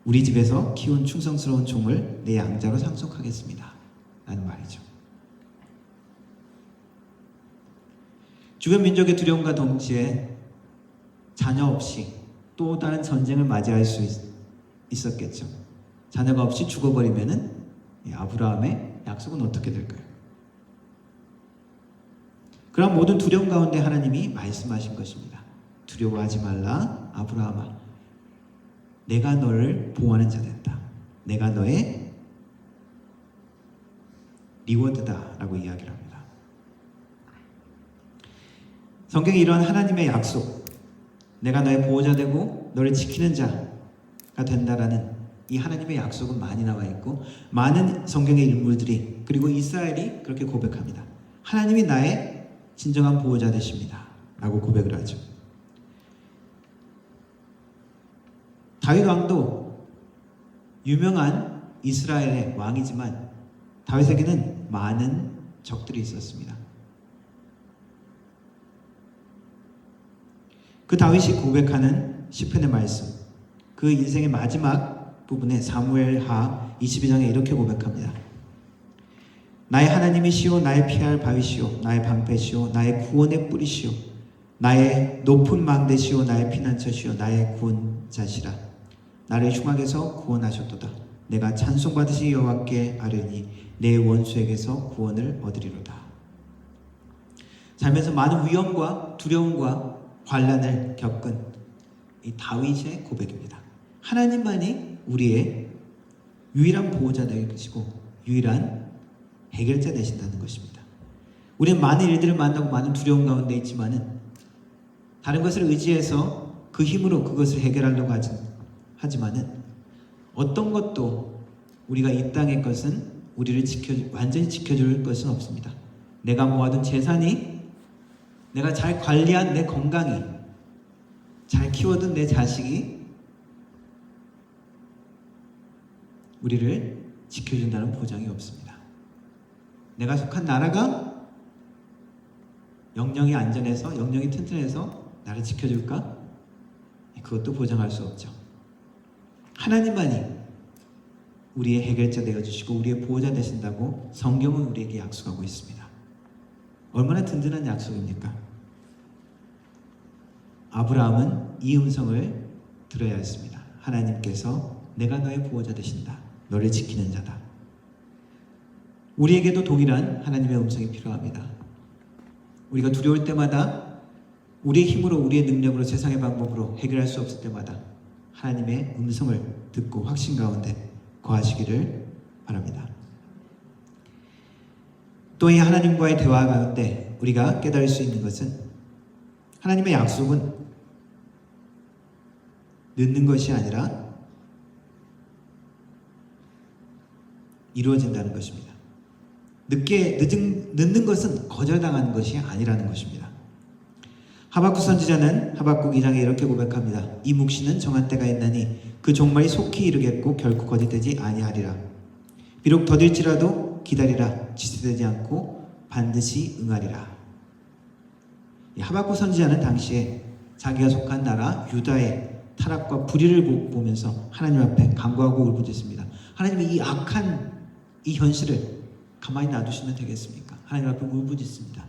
우리 집에서 키운 충성스러운 종을 내 양자로 상속하겠습니다. 라는 말이죠. 주변 민족의 두려움과 동시에 자녀 없이 또 다른 전쟁을 맞이할 수 있었겠죠. 자녀가 없이 죽어버리면은 아브라함의 약속은 어떻게 될까요? 그런 모든 두려움 가운데 하나님이 말씀하신 것입니다. 두려워하지 말라, 아브라함아. 내가 너를 보호하는 자 된다. 내가 너의 리워드다 라고 이야기를 합니다. 성경에 이런 하나님의 약속, 내가 너의 보호자 되고 너를 지키는 자가 된다라는 이 하나님의 약속은 많이 나와 있고, 많은 성경의 인물들이, 그리고 이스라엘이 그렇게 고백합니다. 하나님이 나의 진정한 보호자 되십니다 라고 고백을 하죠. 다윗 왕도 유명한 이스라엘의 왕이지만 다윗에게는 많은 적들이 있었습니다. 그 다윗이 고백하는 시편의 말씀, 그 인생의 마지막 부분에 사무엘하 22장에 이렇게 고백합니다. 나의 하나님이시오, 나의 피할 바위시오, 나의 방패시오, 나의 구원의 뿌리시오, 나의 높은 망대시오, 나의 피난처시오, 나의 구원자시라. 나를 흉악에서 구원하셨도다. 내가 찬송받으시 여호와께 아뢰니 내 원수에게서 구원을 얻으리로다. 살면서 많은 위험과 두려움과 환난을 겪은 이 다윗의 고백입니다. 하나님만이 우리의 유일한 보호자 되시고 유일한 해결자 되신다는 것입니다. 우리는 많은 일들을 만나고 많은 두려움 가운데 있지만은 다른 것을 의지해서 그 힘으로 그것을 해결하려고 하지만은 어떤 것도 우리가 이 땅의 것은 우리를 완전히 지켜줄 것은 없습니다. 내가 모아둔 재산이, 내가 잘 관리한 내 건강이, 잘 키워둔 내 자식이 우리를 지켜준다는 보장이 없습니다. 내가 속한 나라가 영영이 안전해서, 영영이 튼튼해서 나를 지켜줄까? 그것도 보장할 수 없죠. 하나님만이 우리의 해결자 되어주시고 우리의 보호자 되신다고 성경은 우리에게 약속하고 있습니다. 얼마나 든든한 약속입니까? 아브라함은 이 음성을 들어야 했습니다. 하나님께서 내가 너의 보호자 되신다. 너를 지키는 자다. 우리에게도 동일한 하나님의 음성이 필요합니다. 우리가 두려울 때마다 우리의 힘으로, 우리의 능력으로, 세상의 방법으로 해결할 수 없을 때마다 하나님의 음성을 듣고 확신 가운데 거하시기를 바랍니다. 또 이 하나님과의 대화 가운데 우리가 깨달을 수 있는 것은 하나님의 약속은 늦는 것이 아니라 이루어진다는 것입니다. 늦는 것은 거절당하는 것이 아니라는 것입니다. 하박국 선지자는 하박국 2장에 이렇게 고백합니다. 이 묵시는 정한 때가 있나니 그 종말이 속히 이르겠고 결코 거짓되지 아니하리라. 비록 더딜지라도 기다리라. 지체되지 않고 반드시 응하리라. 하박국 선지자는 당시에 자기가 속한 나라 유다의 타락과 불의를 보면서 하나님 앞에 간구하고 울부짖습니다. 하나님이 이 악한 이 현실을 가만히 놔두시면 되겠습니까? 하나님 앞에 울부짖습니다.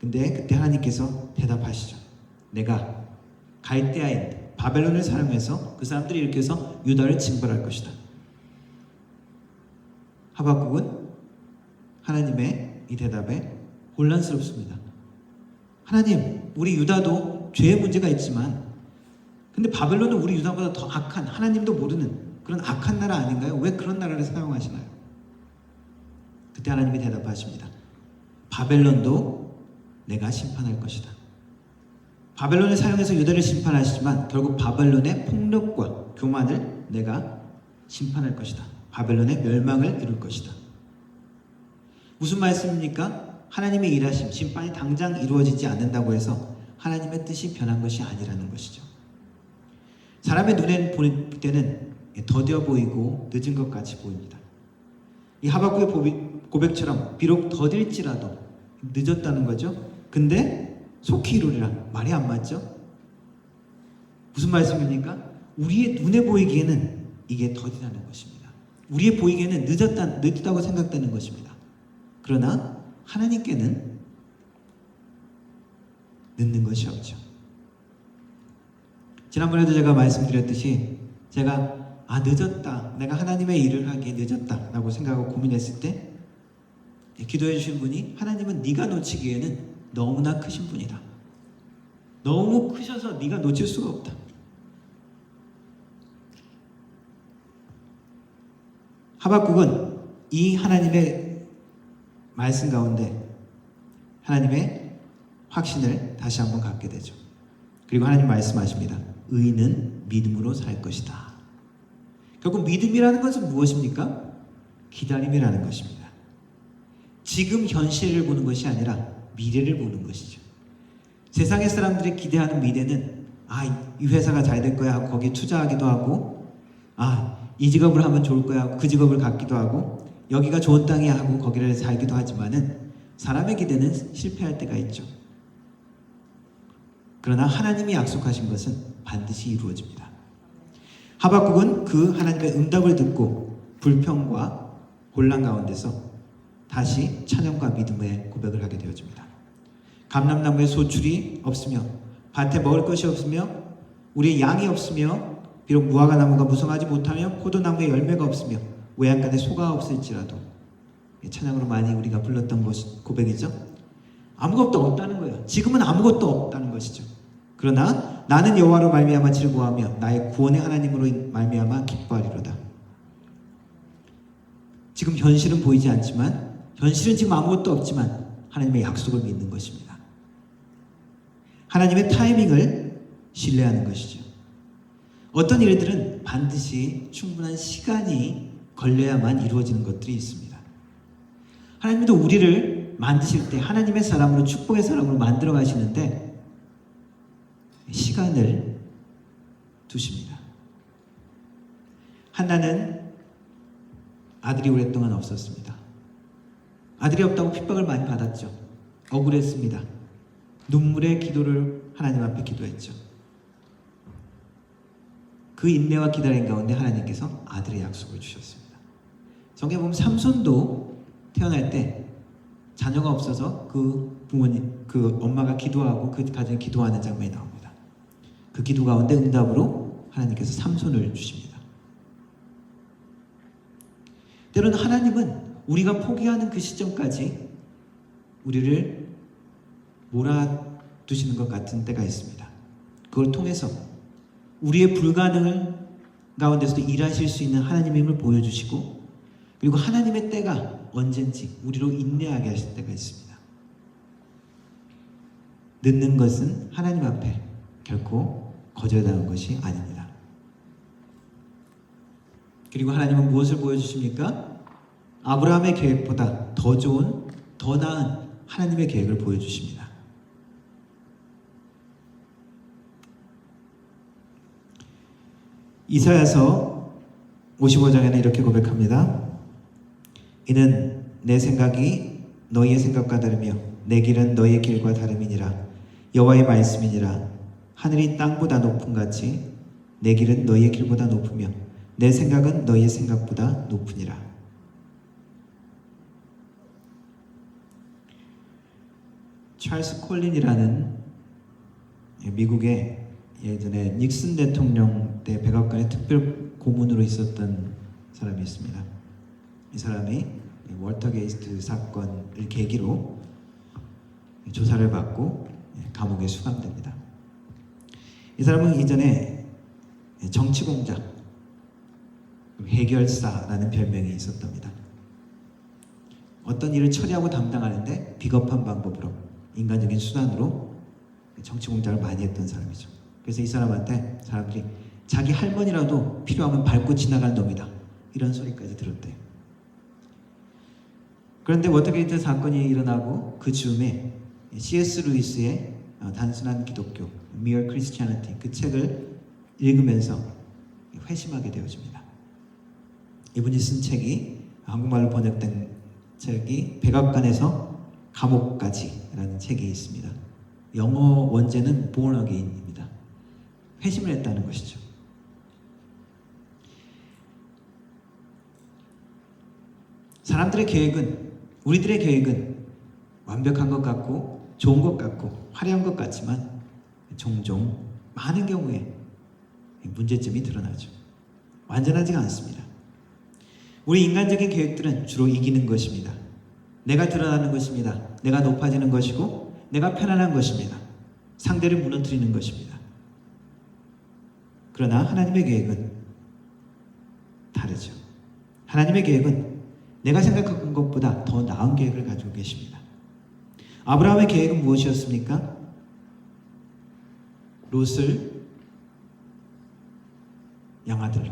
근데 그때 하나님께서 대답하시죠. 내가 갈대아인 바벨론을 사용해서 그 사람들이 이렇게 해서 유다를 징벌할 것이다. 하박국은 하나님의 이 대답에 혼란스럽습니다. 하나님, 우리 유다도 죄의 문제가 있지만 근데 바벨론은 우리 유다보다 더 악한, 하나님도 모르는 그런 악한 나라 아닌가요? 왜 그런 나라를 사용하시나요? 그때 하나님이 대답하십니다. 바벨론도 내가 심판할 것이다. 바벨론을 사용해서 유다를 심판하시지만 결국 바벨론의 폭력과 교만을 내가 심판할 것이다. 바벨론의 멸망을 이룰 것이다. 무슨 말씀입니까? 하나님의 일하심, 심판이 당장 이루어지지 않는다고 해서 하나님의 뜻이 변한 것이 아니라는 것이죠. 사람의 눈에 볼 때는 더뎌 보이고 늦은 것 같이 보입니다. 이 하박국의 고백처럼 비록 더딜지라도 늦었다는 거죠. 근데 속히 이루리라. 말이 안 맞죠? 무슨 말씀입니까? 우리의 눈에 보이기에는 이게 더디다는 것입니다. 우리의 보이기에는 늦다고 생각되는 것입니다. 그러나 하나님께는 늦는 것이 없죠. 지난번에도 제가 말씀드렸듯이 제가 늦었다, 내가 하나님의 일을 하기에 늦었다 라고 생각하고 고민했을 때 기도해 주신 분이 하나님은 네가 놓치기에는 너무나 크신 분이다. 너무 크셔서 네가 놓칠 수가 없다. 하박국은 이 하나님의 말씀 가운데 하나님의 확신을 다시 한번 갖게 되죠. 그리고 하나님 말씀하십니다. 의인은 믿음으로 살 것이다. 결국 믿음이라는 것은 무엇입니까? 기다림이라는 것입니다. 지금 현실을 보는 것이 아니라 미래를 보는 것이죠. 세상의 사람들이 기대하는 미래는 이 회사가 잘 될 거야 하고 거기에 투자하기도 하고 이 직업을 하면 좋을 거야 하고 그 직업을 갖기도 하고 여기가 좋은 땅이야 하고 거기를 살기도 하지만은 사람의 기대는 실패할 때가 있죠. 그러나 하나님이 약속하신 것은 반드시 이루어집니다. 하박국은 그 하나님의 응답을 듣고 불평과 혼란 가운데서 다시 찬양과 믿음의 고백을 하게 되어집니다. 감람나무에 소출이 없으며 밭에 먹을 것이 없으며 우리의 양이 없으며 비록 무화과 나무가 무성하지 못하며 포도나무에 열매가 없으며 외양간에 소가 없을지라도 찬양으로 많이 우리가 불렀던 고백이죠. 아무것도 없다는 거예요. 지금은 아무것도 없다는 것이죠. 그러나 나는 여호와로 말미암아 즐거워하며 나의 구원의 하나님으로 말미암아 기뻐하리로다. 지금 현실은 보이지 않지만 현실은 지금 아무것도 없지만 하나님의 약속을 믿는 것입니다. 하나님의 타이밍을 신뢰하는 것이죠. 어떤 일들은 반드시 충분한 시간이 걸려야만 이루어지는 것들이 있습니다. 하나님도 우리를 만드실 때 하나님의 사람으로 축복의 사람으로 만들어 가시는데 시간을 두십니다. 한나는 아들이 오랫동안 없었습니다. 아들이 없다고 핍박을 많이 받았죠. 억울했습니다. 눈물의 기도를 하나님 앞에 기도했죠. 그 인내와 기다림 가운데 하나님께서 아들의 약속을 주셨습니다. 성경에 보면 삼손도 태어날 때 자녀가 없어서 그 부모님, 그 엄마가 기도하고 그 가정에 기도하는 장면이 나옵니다. 그 기도 가운데 응답으로 하나님께서 삼손을 주십니다. 때로는 하나님은 우리가 포기하는 그 시점까지 우리를 몰아두시는 것 같은 때가 있습니다. 그걸 통해서 우리의 불가능을 가운데서도 일하실 수 있는 하나님의 힘을 보여주시고 그리고 하나님의 때가 언젠지 우리로 인내하게 하실 때가 있습니다. 늦는 것은 하나님 앞에 결코 거절당한 것이 아닙니다. 그리고 하나님은 무엇을 보여주십니까? 아브라함의 계획보다 더 좋은, 더 나은 하나님의 계획을 보여주십니다. 이사야서 55장에는 이렇게 고백합니다. 이는 내 생각이 너희의 생각과 다르며 내 길은 너희의 길과 다름이니라. 여호와의 말씀이니라. 하늘이 땅보다 높음 같이 내 길은 너희의 길보다 높으며 내 생각은 너희의 생각보다 높으니라. 찰스 콜린이라는 미국의 예전에 닉슨 대통령 때 백악관의 특별 고문으로 있었던 사람이 있습니다. 이 사람이 월터 게이트 사건을 계기로 조사를 받고 감옥에 수감됩니다. 이 사람은 이전에 정치공작, 해결사라는 별명이 있었답니다. 어떤 일을 처리하고 담당하는데 비겁한 방법으로 인간적인 수단으로 정치공작을 많이 했던 사람이죠. 그래서 이 사람한테 사람들이 자기 할머니라도 필요하면 밟고 지나갈 놈이다 이런 소리까지 들었대요. 그런데 워터게이트 사건이 일어나고 그 즈음에 C.S. 루이스의 단순한 기독교, Mere Christianity 그 책을 읽으면서 회심하게 되어집니다. 이분이 쓴 책이 한국말로 번역된 책이 백악관에서 감옥까지라는 책이 있습니다. 영어 원제는 Born Again입니다. 회심을 했다는 것이죠. 사람들의 계획은, 우리들의 계획은 완벽한 것 같고 좋은 것 같고 화려한 것 같지만 종종 많은 경우에 문제점이 드러나죠. 완전하지가 않습니다. 우리 인간적인 계획들은 주로 이기는 것입니다. 내가 드러나는 것입니다. 내가 높아지는 것이고 내가 편안한 것입니다. 상대를 무너뜨리는 것입니다. 그러나 하나님의 계획은 다르죠. 하나님의 계획은 내가 생각한 것보다 더 나은 계획을 가지고 계십니다. 아브라함의 계획은 무엇이었습니까? 롯을 양아들로.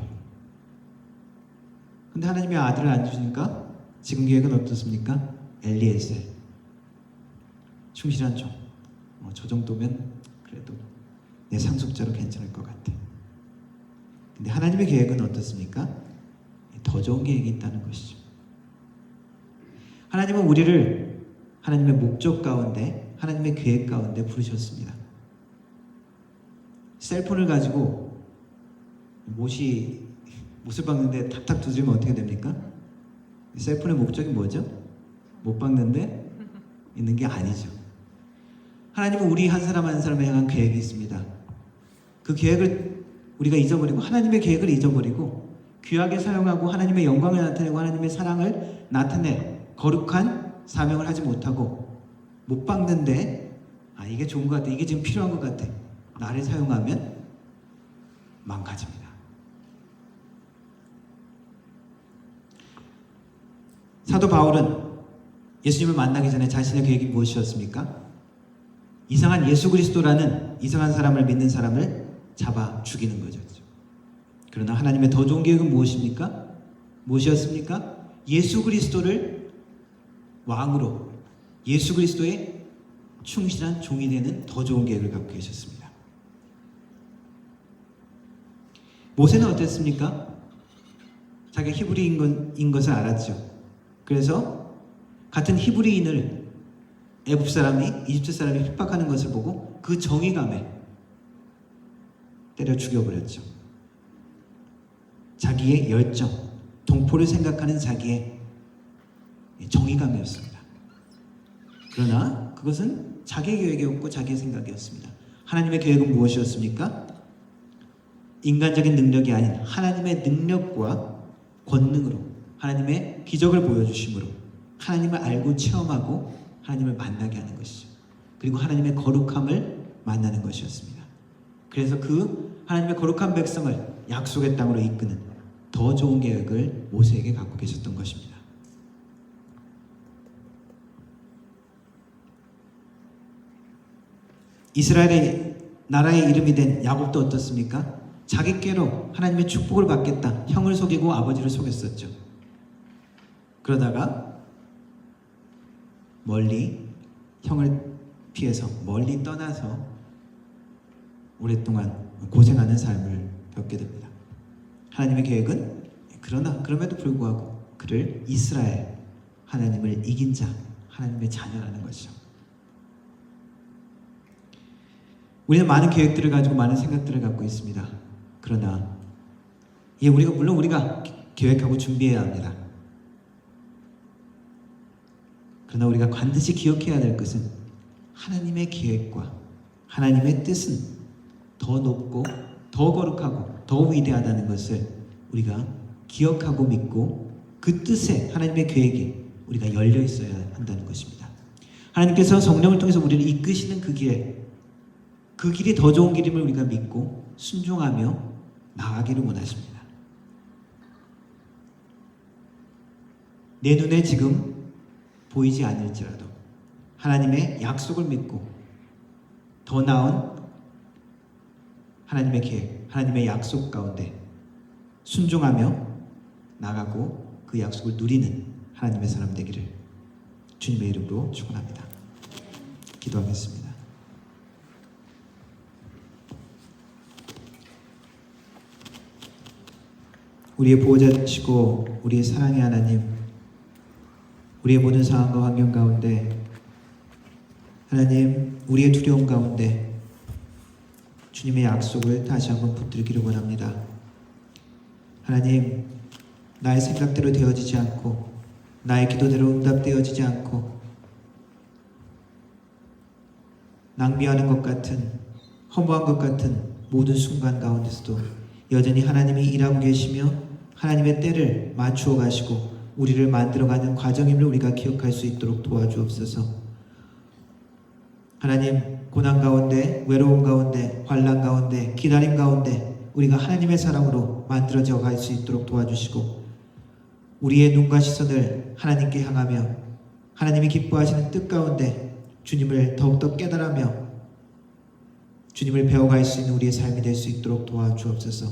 근데 하나님이 아들을 안 주시니까 지금 계획은 어떻습니까? 엘리에셀, 충실한 종. 저 정도면 그래도 내 상속자로 괜찮을 것 같아. 근데 하나님의 계획은 어떻습니까? 더 좋은 계획이 있다는 것이죠. 하나님은 우리를 하나님의 목적 가운데, 하나님의 계획 가운데 부르셨습니다. 셀폰을 가지고 못을 박는데 탁탁 두드리면 어떻게 됩니까? 셀폰의 목적이 뭐죠? 못 박는데 있는 게 아니죠. 하나님은 우리 한 사람 한 사람에 향한 계획이 있습니다. 그 계획을 우리가 잊어버리고, 하나님의 계획을 잊어버리고 귀하게 사용하고 하나님의 영광을 나타내고 하나님의 사랑을 나타낼 거룩한 사명을 하지 못하고 못 박는데 이게 좋은 것 같아, 이게 지금 필요한 것 같아, 나를 사용하면 망가집니다. 사도 바울은 예수님을 만나기 전에 자신의 계획이 무엇이었습니까? 이상한 예수 그리스도라는 이상한 사람을 믿는 사람을 잡아 죽이는 거죠. 그러나 하나님의 더 좋은 계획은 무엇입니까? 무엇이었습니까? 예수 그리스도를 왕으로, 예수 그리스도의 충실한 종이 되는 더 좋은 계획을 갖고 계셨습니다. 모세는 어땠습니까? 자기가 히브리인 것을 알았죠. 그래서 같은 히브리인을 애굽 사람이, 이집트 사람이 핍박하는 것을 보고 그 정의감에 때려 죽여버렸죠. 자기의 열정, 동포를 생각하는 자기의 정의감이었습니다. 그러나 그것은 자기의 계획이었고 자기의 생각이었습니다. 하나님의 계획은 무엇이었습니까? 인간적인 능력이 아닌 하나님의 능력과 권능으로, 하나님의 기적을 보여주심으로 하나님을 알고 체험하고 하나님을 만나게 하는 것이죠. 그리고 하나님의 거룩함을 만나는 것이었습니다. 그래서 그 하나님의 거룩한 백성을 약속의 땅으로 이끄는 더 좋은 계획을 모세에게 갖고 계셨던 것입니다. 이스라엘의 나라의 이름이 된 야곱도 어떻습니까? 자기께로 하나님의 축복을 받겠다, 형을 속이고 아버지를 속였었죠. 그러다가 멀리, 형을 피해서 멀리 떠나서 오랫동안 고생하는 삶을 겪게 됩니다. 하나님의 계획은 그럼에도 불구하고 그를 이스라엘, 하나님을 이긴 자, 하나님의 자녀라는 것이죠. 우리는 많은 계획들을 가지고 많은 생각들을 갖고 있습니다. 그러나 물론 우리가 계획하고 준비해야 합니다. 그러나 우리가 반드시 기억해야 될 것은 하나님의 계획과 하나님의 뜻은 더 높고 더 거룩하고 더 위대하다는 것을 우리가 기억하고 믿고 그 뜻에, 하나님의 계획에 우리가 열려 있어야 한다는 것입니다. 하나님께서 성령을 통해서 우리를 이끄시는 그 길이 더 좋은 길임을 우리가 믿고 순종하며 나아가기를 원하십니다. 내 눈에 지금 보이지 않을지라도 하나님의 약속을 믿고 더 나은 하나님의 계획, 하나님의 약속 가운데 순종하며 나가고 그 약속을 누리는 하나님의 사람 되기를 주님의 이름으로 축원합니다. 기도하겠습니다. 우리의 보호자 되시고 우리의 사랑의 하나님, 우리의 모든 상황과 환경 가운데 하나님, 우리의 두려움 가운데 주님의 약속을 다시 한번 붙들기를 원합니다. 하나님, 나의 생각대로 되어지지 않고 나의 기도대로 응답되어지지 않고 낭비하는 것 같은, 허무한 것 같은 모든 순간 가운데서도 여전히 하나님이 일하고 계시며 하나님의 때를 맞추어 가시고 우리를 만들어가는 과정임을 우리가 기억할 수 있도록 도와주옵소서. 하나님, 고난 가운데, 외로움 가운데, 환난 가운데, 기다림 가운데 우리가 하나님의 사람으로 만들어져 갈 수 있도록 도와주시고 우리의 눈과 시선을 하나님께 향하며 하나님이 기뻐하시는 뜻 가운데 주님을 더욱더 깨달으며 주님을 배워갈 수 있는 우리의 삶이 될 수 있도록 도와주옵소서.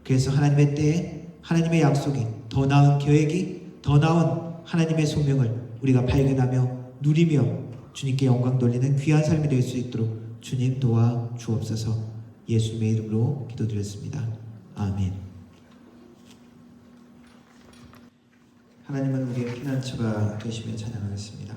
그래서 하나님의 때에 하나님의 약속이, 더 나은 계획이, 더 나은 하나님의 소명을 우리가 발견하며 누리며 주님께 영광 돌리는 귀한 삶이 될 수 있도록 주님 도와주옵소서. 예수님의 이름으로 기도드렸습니다. 아멘. 하나님은 우리의 피난처가 되시며 찬양하겠습니다.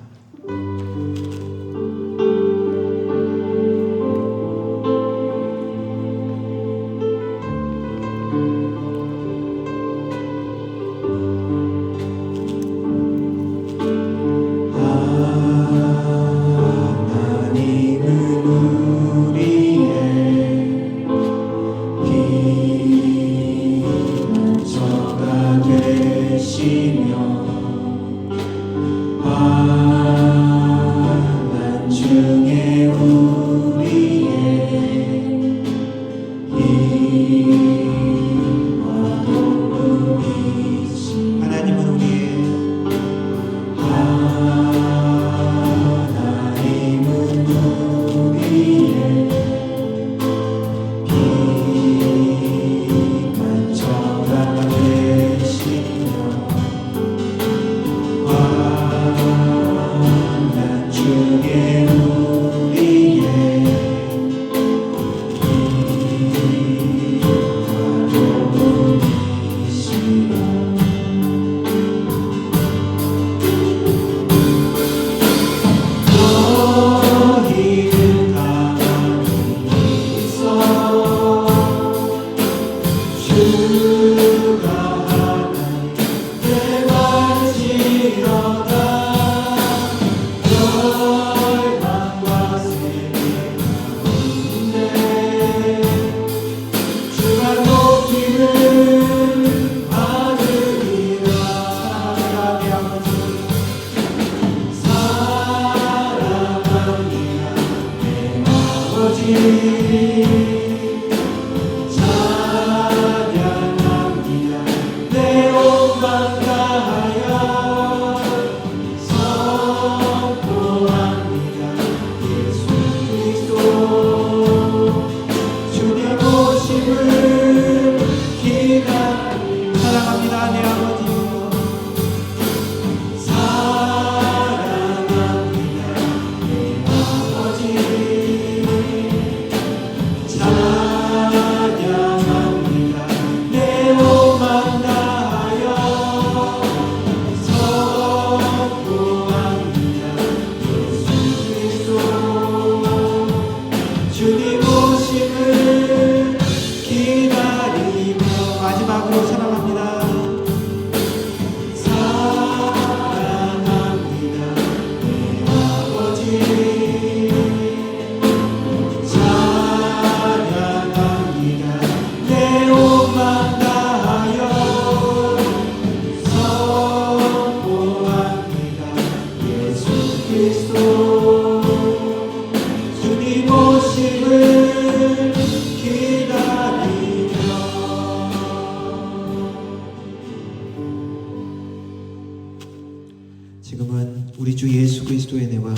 지금은 우리 주 예수 그리스도의 은혜와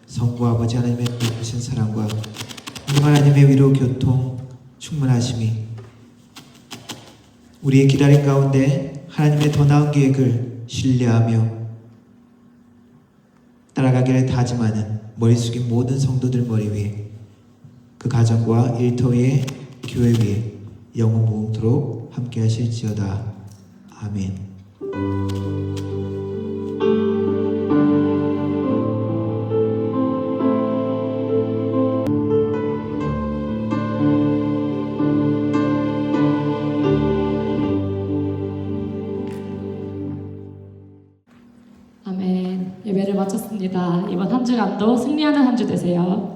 성부 아버지 하나님의 크신 사랑과 하나님의 위로 교통 충만하심이 우리의 기다림 가운데 하나님의 더 나은 계획을 신뢰하며 따라가기를 다짐하는 머리 숙인 모든 성도들 머리 위에, 그 가정과 일터 위에, 교회 위에 영원 무궁토록 함께 하실지어다. 아멘. 아멘. 예배를 마쳤습니다. 이번 한 주간도 승리하는 한 주 되세요.